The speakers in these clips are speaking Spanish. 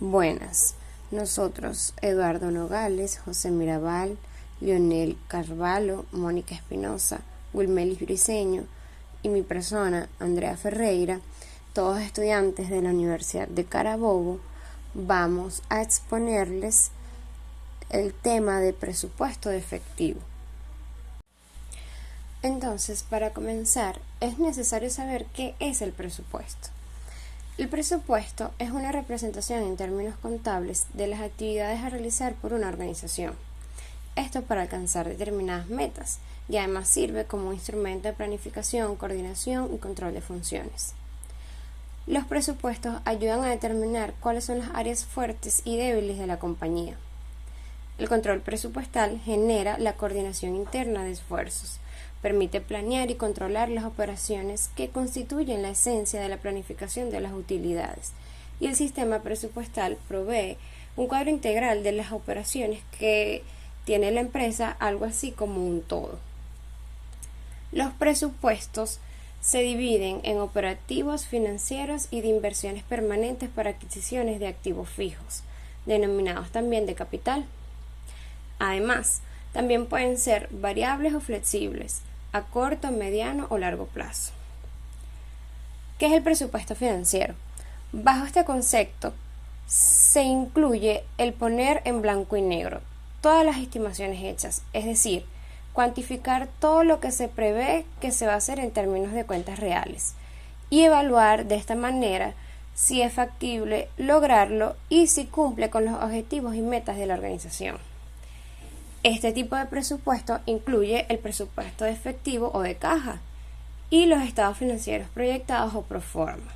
Buenas, nosotros, Eduardo Nogales, José Mirabal, Leonel Carvalho, Mónica Espinosa, Wilmelis Briceño y mi persona, Andrea Ferreira, todos estudiantes de la Universidad de Carabobo, vamos a exponerles el tema de presupuesto de efectivo. Entonces, para comenzar, es necesario saber qué es el presupuesto. El presupuesto es una representación en términos contables de las actividades a realizar por una organización. Esto para alcanzar determinadas metas y además sirve como un instrumento de planificación, coordinación y control de funciones. Los presupuestos ayudan a determinar cuáles son las áreas fuertes y débiles de la compañía. El control presupuestal genera la coordinación interna de esfuerzos, permite planear y controlar las operaciones que constituyen la esencia de la planificación de las utilidades, y el sistema presupuestal provee un cuadro integral de las operaciones que tiene la empresa, algo así como un todo. Los presupuestos se dividen en operativos, financieros y de inversiones permanentes para adquisiciones de activos fijos, denominados también de capital. Además, también pueden ser variables o flexibles, a corto, mediano o largo plazo. ¿Qué es el presupuesto financiero? Bajo este concepto se incluye el poner en blanco y negro todas las estimaciones hechas, es decir, cuantificar todo lo que se prevé que se va a hacer en términos de cuentas reales y evaluar de esta manera si es factible lograrlo y si cumple con los objetivos y metas de la organización. Este tipo de presupuesto incluye el presupuesto de efectivo o de caja y los estados financieros proyectados o pro forma.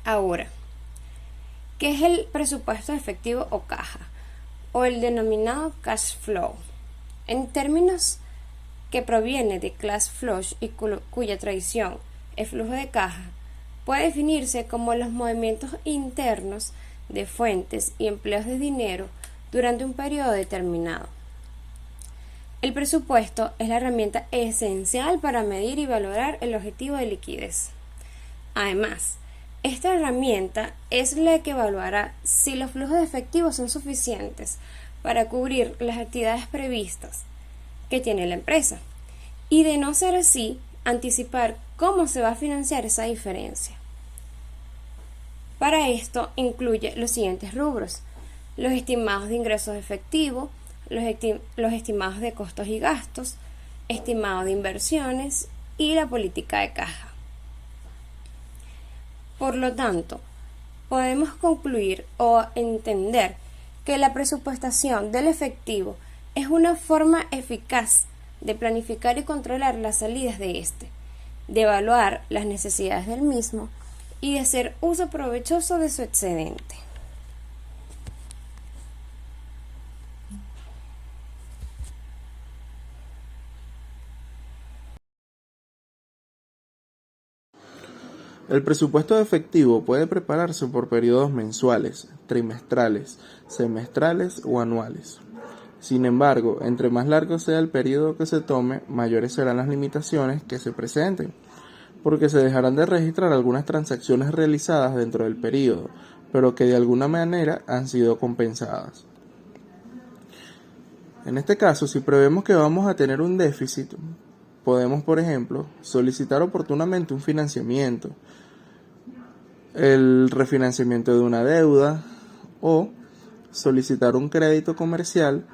Ahora, ¿qué es el presupuesto de efectivo o caja? O el denominado cash flow. En términos que proviene de cash flow y cuya tradición es flujo de caja, puede definirse como los movimientos internos de fuentes y empleos de dinero durante un periodo determinado. El presupuesto es la herramienta esencial para medir y valorar el objetivo de liquidez. Además, esta herramienta es la que evaluará si los flujos de efectivo son suficientes para cubrir las actividades previstas que tiene la empresa y, de no ser así, anticipar cómo se va a financiar esa diferencia. Para esto incluye los siguientes rubros: los estimados de ingresos efectivos, los estimados de costos y gastos, estimado de inversiones y la política de caja. Por lo tanto, podemos concluir o entender que la presupuestación del efectivo es una forma eficaz de planificar y controlar las salidas de este, de evaluar las necesidades del mismo y de hacer uso provechoso de su excedente. El presupuesto de efectivo puede prepararse por periodos mensuales, trimestrales, semestrales o anuales. Sin embargo, entre más largo sea el periodo que se tome, mayores serán las limitaciones que se presenten, porque se dejarán de registrar algunas transacciones realizadas dentro del periodo, pero que de alguna manera han sido compensadas. En este caso, si prevemos que vamos a tener un déficit, podemos, por ejemplo, solicitar oportunamente un financiamiento, el refinanciamiento de una deuda o solicitar un crédito comercial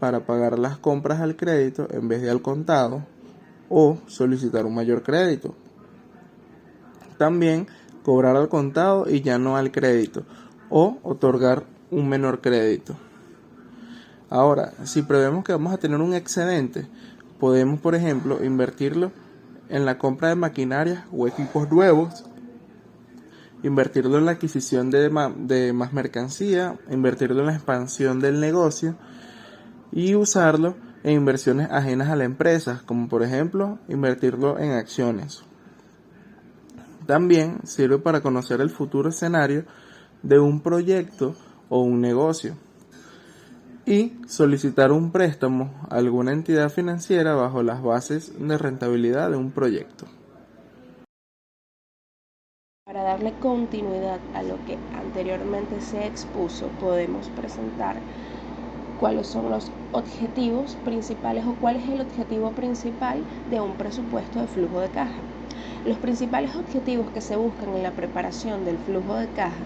para pagar las compras al crédito en vez de al contado o solicitar un mayor crédito. También cobrar al contado y ya no al crédito o otorgar un menor crédito. Ahora, si prevemos que vamos a tener un excedente, podemos, por ejemplo, invertirlo en la compra de maquinarias o equipos nuevos, invertirlo en la adquisición de más mercancía, invertirlo en la expansión del negocio y usarlo en inversiones ajenas a la empresa, como por ejemplo, invertirlo en acciones. También sirve para conocer el futuro escenario de un proyecto o un negocio y solicitar un préstamo a alguna entidad financiera bajo las bases de rentabilidad de un proyecto. Para dar darle continuidad a lo que anteriormente se expuso, podemos presentar cuáles son los objetivos principales o cuál es el objetivo principal de un presupuesto de flujo de caja. Los principales objetivos que se buscan en la preparación del flujo de caja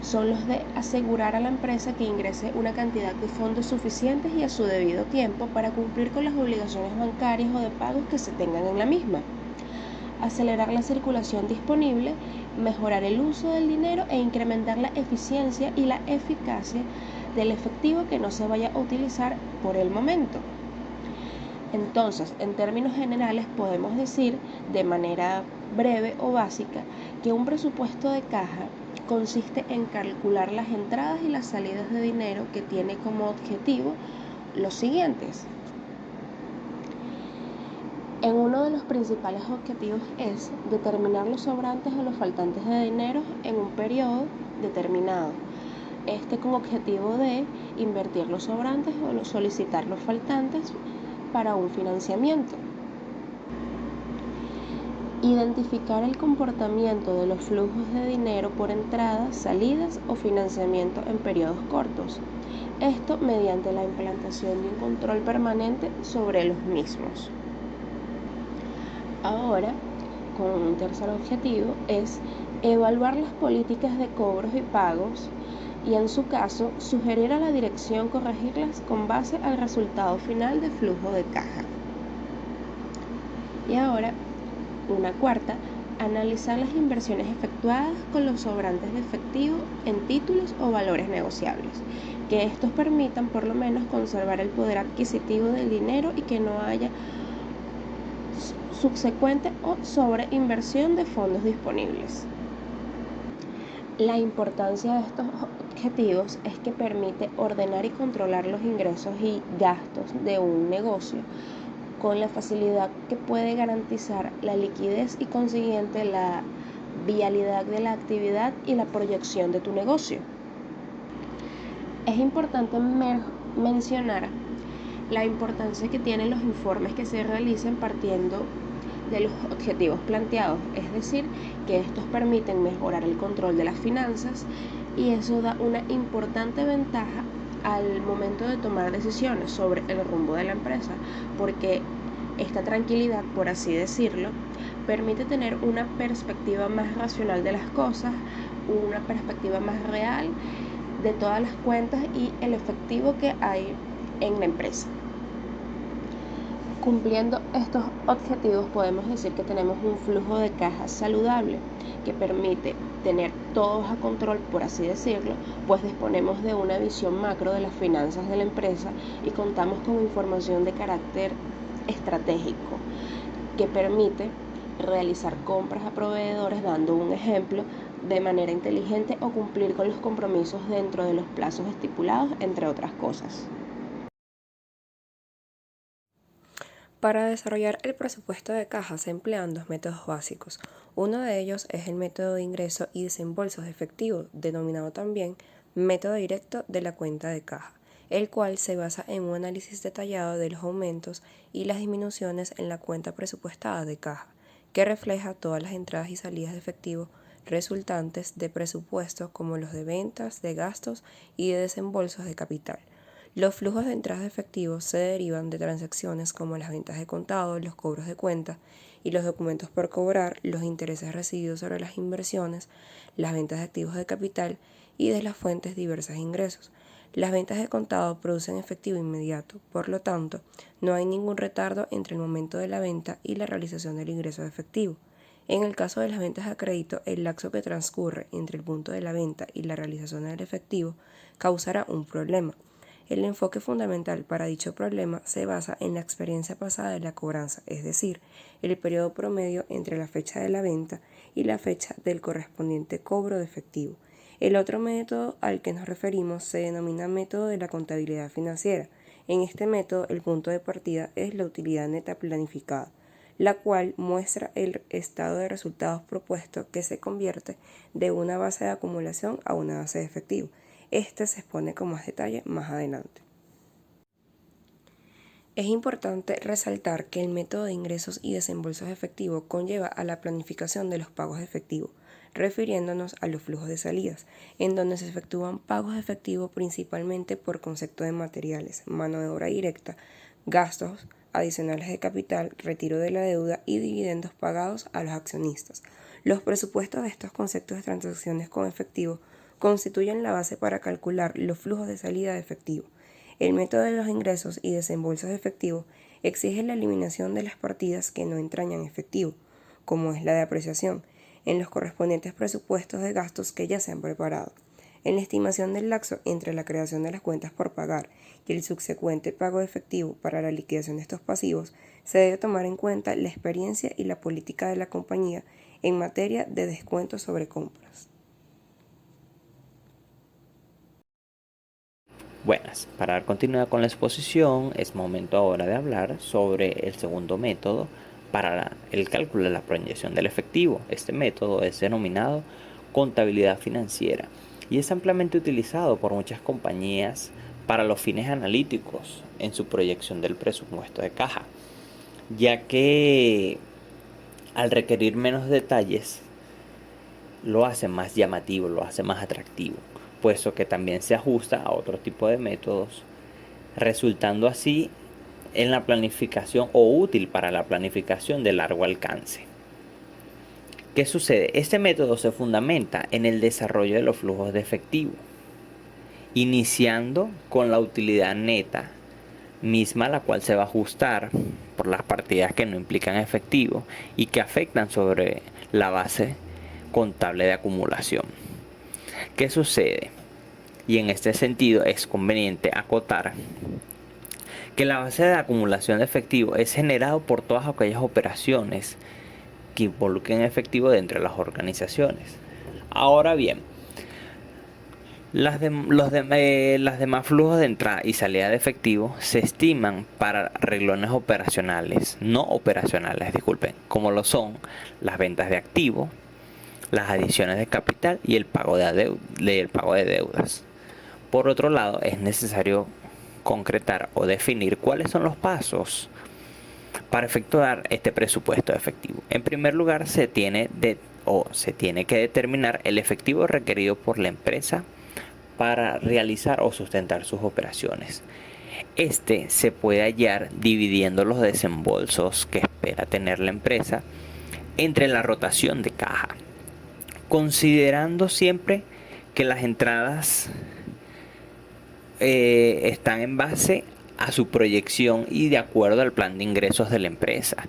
son los de asegurar a la empresa que ingrese una cantidad de fondos suficientes y a su debido tiempo para cumplir con las obligaciones bancarias o de pagos que se tengan en la misma, acelerar la circulación disponible, mejorar el uso del dinero e incrementar la eficiencia y la eficacia del efectivo que no se vaya a utilizar por el momento. Entonces, en términos generales, podemos decir de manera breve o básica que un presupuesto de caja consiste en calcular las entradas y las salidas de dinero que tiene como objetivo los siguientes. En uno de los principales objetivos es determinar los sobrantes o los faltantes de dinero en un periodo determinado. Con objetivo de invertir los sobrantes o solicitar los faltantes para un financiamiento. Identificar el comportamiento de los flujos de dinero por entradas, salidas o financiamiento en periodos cortos. Esto mediante la implantación de un control permanente sobre los mismos. Ahora, con un tercer objetivo es evaluar las políticas de cobros y pagos y en su caso sugerir a la dirección corregirlas con base al resultado final de flujo de caja. Y ahora, una cuarta, analizar las inversiones efectuadas con los sobrantes de efectivo en títulos o valores negociables, que estos permitan por lo menos conservar el poder adquisitivo del dinero y que no haya subsecuente o sobreinversión de fondos disponibles. La importancia de estos objetivos es que permite ordenar y controlar los ingresos y gastos de un negocio con la facilidad que puede garantizar la liquidez y consiguiente la viabilidad de la actividad y la proyección de tu negocio. Es importante mencionar la importancia que tienen los informes que se realicen partiendo de los objetivos planteados, es decir, que estos permiten mejorar el control de las finanzas y eso da una importante ventaja al momento de tomar decisiones sobre el rumbo de la empresa, porque esta tranquilidad, por así decirlo, permite tener una perspectiva más racional de las cosas, una perspectiva más real de todas las cuentas y el efectivo que hay en la empresa. Cumpliendo estos objetivos podemos decir que tenemos un flujo de caja saludable que permite tener todo bajo control, por así decirlo, pues disponemos de una visión macro de las finanzas de la empresa y contamos con información de carácter estratégico que permite realizar compras a proveedores, dando un ejemplo, de manera inteligente o cumplir con los compromisos dentro de los plazos estipulados, entre otras cosas. Para desarrollar el presupuesto de caja se emplean dos métodos básicos. Uno de ellos es el método de ingreso y desembolsos de efectivo, denominado también método directo de la cuenta de caja, el cual se basa en un análisis detallado de los aumentos y las disminuciones en la cuenta presupuestada de caja, que refleja todas las entradas y salidas de efectivo resultantes de presupuestos como los de ventas, de gastos y de desembolsos de capital. Los flujos de entradas de efectivo se derivan de transacciones como las ventas de contado, los cobros de cuenta y los documentos por cobrar, los intereses recibidos sobre las inversiones, las ventas de activos de capital y de las fuentes diversas de ingresos. Las ventas de contado producen efectivo inmediato, por lo tanto, no hay ningún retardo entre el momento de la venta y la realización del ingreso de efectivo. En el caso de las ventas a crédito, el lapso que transcurre entre el punto de la venta y la realización del efectivo causará un problema. El enfoque fundamental para dicho problema se basa en la experiencia pasada de la cobranza, es decir, el periodo promedio entre la fecha de la venta y la fecha del correspondiente cobro de efectivo. El otro método al que nos referimos se denomina método de la contabilidad financiera. En este método, el punto de partida es la utilidad neta planificada, la cual muestra el estado de resultados propuesto que se convierte de una base de acumulación a una base de efectivo. Este se expone con más detalle más adelante. Es importante resaltar que el método de ingresos y desembolsos efectivos conlleva a la planificación de los pagos de efectivo, refiriéndonos a los flujos de salidas, en donde se efectúan pagos de efectivo principalmente por concepto de materiales, mano de obra directa, gastos adicionales de capital, retiro de la deuda y dividendos pagados a los accionistas. Los presupuestos de estos conceptos de transacciones con efectivo constituyen la base para calcular los flujos de salida de efectivo. El método de los ingresos y desembolsos de efectivo exige la eliminación de las partidas que no entrañan efectivo, como es la de apreciación, en los correspondientes presupuestos de gastos que ya se han preparado. En la estimación del lapso entre la creación de las cuentas por pagar y el subsecuente pago de efectivo para la liquidación de estos pasivos, se debe tomar en cuenta la experiencia y la política de la compañía en materia de descuentos sobre compras. Buenas, para dar continuidad con la exposición, es momento ahora de hablar sobre el segundo método para el cálculo de la proyección del efectivo. Este método es denominado contabilidad financiera y es ampliamente utilizado por muchas compañías para los fines analíticos en su proyección del presupuesto de caja, ya que al requerir menos detalles lo hace más llamativo, lo hace más atractivo, puesto que también se ajusta a otro tipo de métodos, resultando así en la planificación o útil para la planificación de largo alcance. ¿Qué sucede? Este método se fundamenta en el desarrollo de los flujos de efectivo, iniciando con la utilidad neta misma, la cual se va a ajustar por las partidas que no implican efectivo y que afectan sobre la base contable de acumulación. ¿Qué sucede? Y en este sentido es conveniente acotar que la base de acumulación de efectivo es generado por todas aquellas operaciones que involucren efectivo dentro de las organizaciones. Ahora bien, las demás flujos de entrada y salida de efectivo se estiman para renglones operacionales, no operacionales, disculpen, como lo son las ventas de activos, las adiciones de capital y el pago de deudas. Por otro lado, es necesario concretar o definir cuáles son los pasos para efectuar este presupuesto efectivo. En primer lugar, se tiene que determinar el efectivo requerido por la empresa para realizar o sustentar sus operaciones. Este se puede hallar dividiendo los desembolsos que espera tener la empresa entre la rotación de caja, considerando siempre que las entradas están en base a su proyección y de acuerdo al plan de ingresos de la empresa,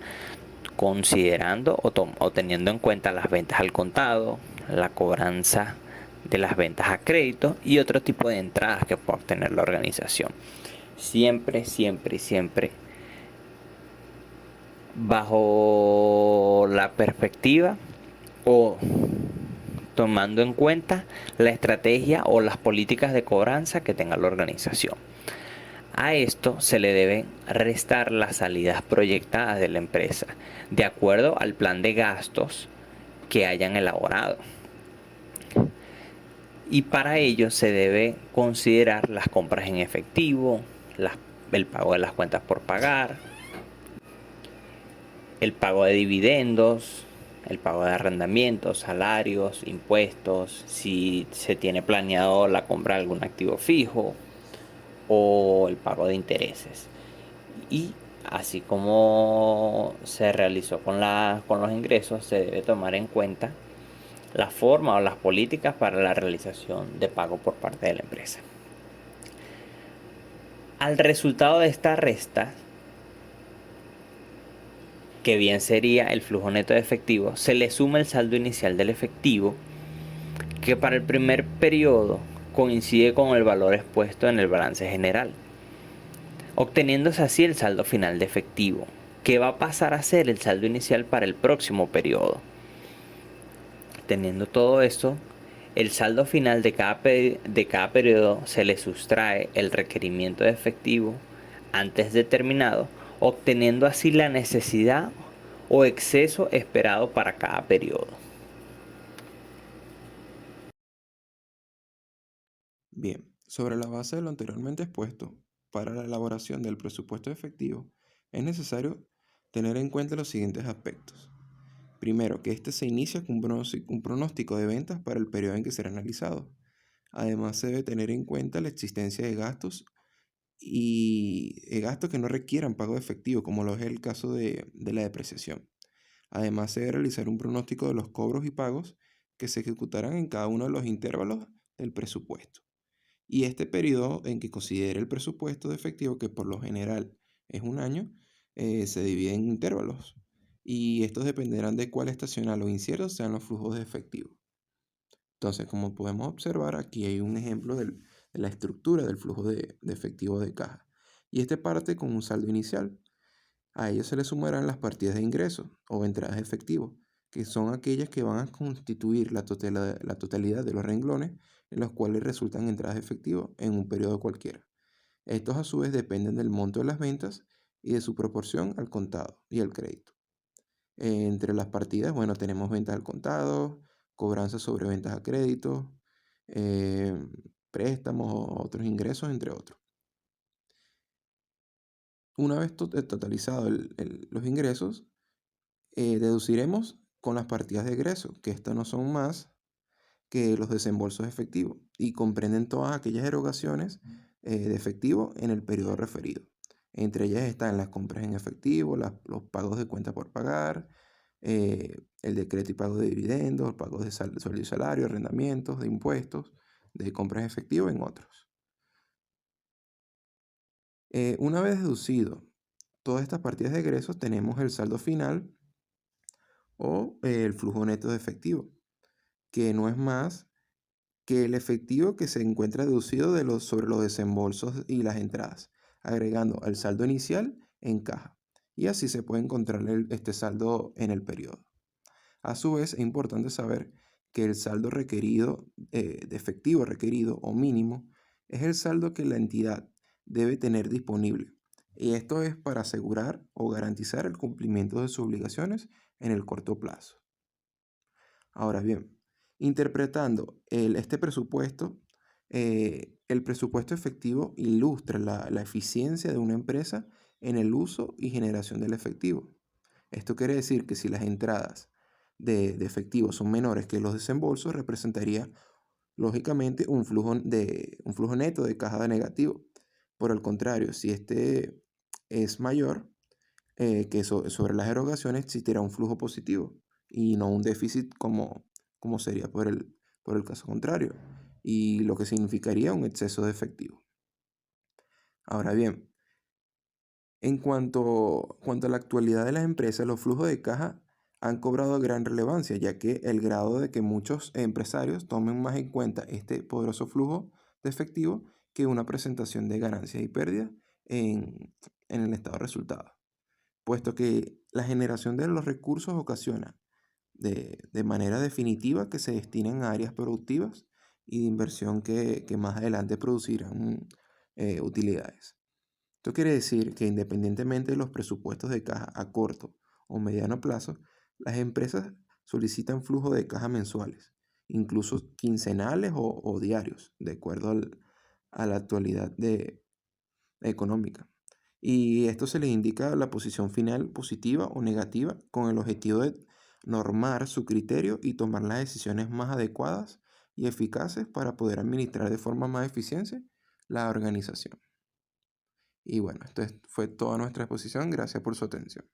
considerando o teniendo en cuenta las ventas al contado, la cobranza de las ventas a crédito y otro tipo de entradas que pueda obtener la organización. Siempre bajo la perspectiva o tomando en cuenta la estrategia o las políticas de cobranza que tenga la organización. A esto se le deben restar las salidas proyectadas de la empresa, de acuerdo al plan de gastos que hayan elaborado. Y para ello se debe considerar las compras en efectivo, el pago de las cuentas por pagar, el pago de dividendos, el pago de arrendamientos, salarios, impuestos, si se tiene planeado la compra de algún activo fijo o el pago de intereses. Y así como se realizó con los ingresos, se debe tomar en cuenta la forma o las políticas para la realización de pago por parte de la empresa. Al resultado de esta resta, que bien sería el flujo neto de efectivo, se le suma el saldo inicial del efectivo, que para el primer periodo coincide con el valor expuesto en el balance general, obteniéndose así el saldo final de efectivo, que va a pasar a ser el saldo inicial para el próximo periodo. Teniendo todo esto, el saldo final de cada periodo se le sustrae el requerimiento de efectivo antes determinado, obteniendo así la necesidad o exceso esperado para cada periodo. Bien, sobre la base de lo anteriormente expuesto, para la elaboración del presupuesto efectivo, es necesario tener en cuenta los siguientes aspectos. Primero, que este se inicia con un pronóstico de ventas para el periodo en que será analizado. Además, se debe tener en cuenta la existencia de gastos y gastos que no requieran pago de efectivo, como lo es el caso de la depreciación. Además, se debe realizar un pronóstico de los cobros y pagos que se ejecutarán en cada uno de los intervalos del presupuesto. Y este periodo en que considere el presupuesto de efectivo, que por lo general es un año, se divide en intervalos. Y estos dependerán de cuál estacional o incierto sean los flujos de efectivo. Entonces, como podemos observar, aquí hay un ejemplo de la estructura del flujo de efectivo de caja. Y este parte con un saldo inicial. A ello se le sumarán las partidas de ingresos o entradas de efectivo, que son aquellas que van a constituir la totalidad de los renglones en los cuales resultan entradas de efectivo en un periodo cualquiera. Estos a su vez dependen del monto de las ventas y de su proporción al contado y al crédito. Entre las partidas, bueno, tenemos ventas al contado, cobranzas sobre ventas a crédito, eh, préstamos o otros ingresos, entre otros. Una vez totalizado los ingresos, deduciremos con las partidas de egreso, que estas no son más que los desembolsos efectivos y comprenden todas aquellas erogaciones de efectivo en el periodo referido. Entre ellas están las compras en efectivo, los pagos de cuenta por pagar, el decreto y pago de dividendos, pagos de sueldo y salario, arrendamientos, de impuestos, de compras en efectivo, en otros. Una vez deducido todas estas partidas de egresos, tenemos el saldo final o el flujo neto de efectivo, que no es más que el efectivo que se encuentra deducido sobre los desembolsos y las entradas, agregando el saldo inicial en caja. Y así se puede encontrar este saldo en el periodo. A su vez, es importante saber que el saldo requerido, de efectivo requerido o mínimo, es el saldo que la entidad debe tener disponible. Y esto es para asegurar o garantizar el cumplimiento de sus obligaciones en el corto plazo. Ahora bien, interpretando este presupuesto, el presupuesto efectivo ilustra la eficiencia de una empresa en el uso y generación del efectivo. Esto quiere decir que si las entradas de efectivo son menores que los desembolsos, representaría lógicamente un flujo neto de caja de negativo. Por el contrario, si este es mayor que sobre las erogaciones, existirá un flujo positivo y no un déficit como sería por el caso contrario, y lo que significaría un exceso de efectivo. Ahora bien, en cuanto a la actualidad de las empresas, los flujos de caja han cobrado gran relevancia, ya que el grado de que muchos empresarios tomen más en cuenta este poderoso flujo de efectivo que una presentación de ganancias y pérdidas en el estado de resultados, puesto que la generación de los recursos ocasiona de manera definitiva que se destinen a áreas productivas y de inversión que más adelante producirán utilidades. Esto quiere decir que independientemente de los presupuestos de caja a corto o mediano plazo, las empresas solicitan flujos de caja mensuales, incluso quincenales o diarios, de acuerdo a la actualidad económica. Y esto se les indica la posición final positiva o negativa con el objetivo de normar su criterio y tomar las decisiones más adecuadas y eficaces para poder administrar de forma más eficiente la organización. Y bueno, fue toda nuestra exposición. Gracias por su atención.